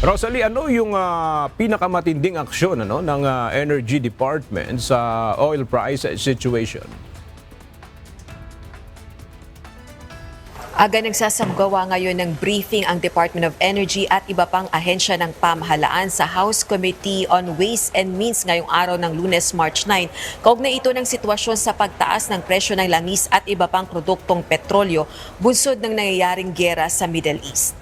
Rosalie, ano yung pinakamatinding aksyon ng Energy Department sa oil price situation? Aga nagsasamgawa ngayon ng briefing ang Department of Energy at iba pang ahensya ng pamahalaan sa House Committee on Ways and Means ngayong araw ng Lunes, March 9. Kaugnay ito ng sitwasyon sa pagtaas ng presyo ng langis at iba pang produktong petrolyo bunsod ng nangyayaring giyera sa Middle East.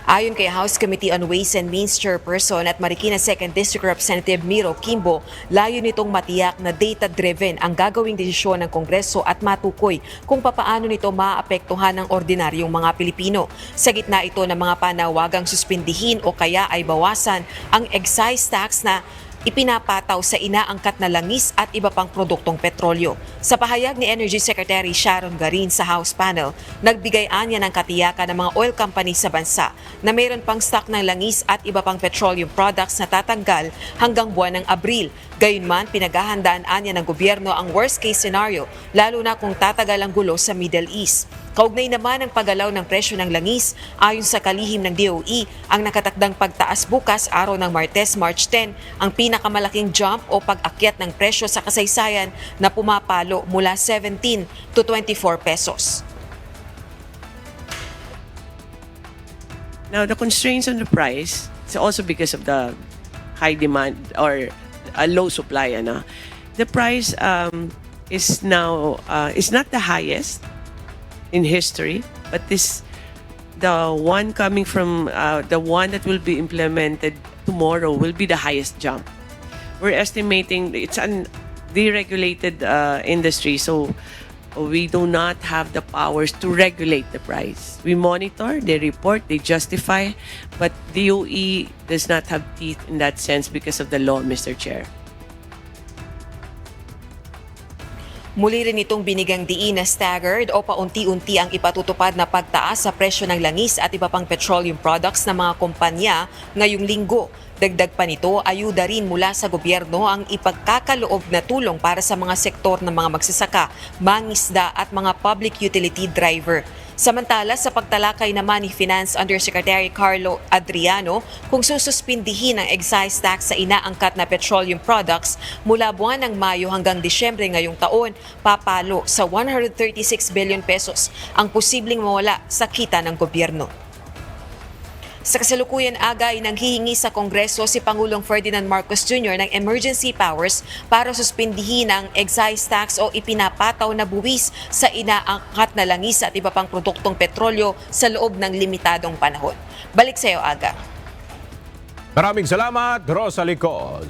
Ayon kay House Committee on Ways and Means Chairperson at Marikina 2nd District Representative Miro Kimbo, layo nitong matiyak na data-driven ang gagawing desisyon ng Kongreso at matukoy kung papaano nito maapektuhan ng ordinaryong mga Pilipino. Sa gitna ito ng mga panawagang suspindihin o kaya ay bawasan ang excise tax na ipinapataw sa inaangkat na langis at iba pang produktong petrolyo. Sa pahayag ni Energy Secretary Sharon Garin sa House panel, nagbigay anya ng katiyakan ng mga oil companies sa bansa na mayroon pang stock ng langis at iba pang petroleum products na tatanggal hanggang buwan ng Abril. Gayunman, pinaghahandaan anya ng gobyerno ang worst case scenario, lalo na kung tatagal ang gulo sa Middle East. Kaugnay naman ang paggalaw ng presyo ng langis, ayon sa kalihim ng DOE, ang nakatakdang pagtaas bukas araw ng Martes, March 10, ang pinakamalaking jump o pag-akyat ng presyo sa kasaysayan na pumapalo mula 17 to 24 pesos. Now, the constraints on the price is also because of the high demand or a low supply. The price is now is not the highest in history, but the one coming from the one that will be implemented tomorrow will be the highest jump. We're estimating it's an deregulated industry, so we do not have the powers to regulate the price. We monitor, they report, they justify, but DOE does not have teeth in that sense because of the law, Mr. Chair. Muli rin itong binigang diin na staggered o paunti-unti ang ipatutupad na pagtaas sa presyo ng langis at iba pang petroleum products ng mga kumpanya ngayong linggo. Dagdag pa nito, ayuda rin mula sa gobyerno ang ipagkakaloob na tulong para sa mga sektor ng mga magsasaka, mangisda at mga public utility driver. Samantala, sa pagtalakay naman ni Finance Undersecretary Carlo Adriano kung sususpindihin ang excise tax sa inaangkat na petroleum products mula buwan ng Mayo hanggang Disyembre ngayong taon, papalo sa 136 billion pesos ang posibleng mawala sa kita ng gobyerno. Sa kasalukuyan aga ay nanghihingi sa Kongreso si Pangulong Ferdinand Marcos Jr. ng emergency powers para suspindihin ang excise tax o ipinapataw na buwis sa inaangkat na langis at iba pang produktong petrolyo sa loob ng limitadong panahon. Balik sa iyo, Aga. Maraming salamat, Rosalie Coz.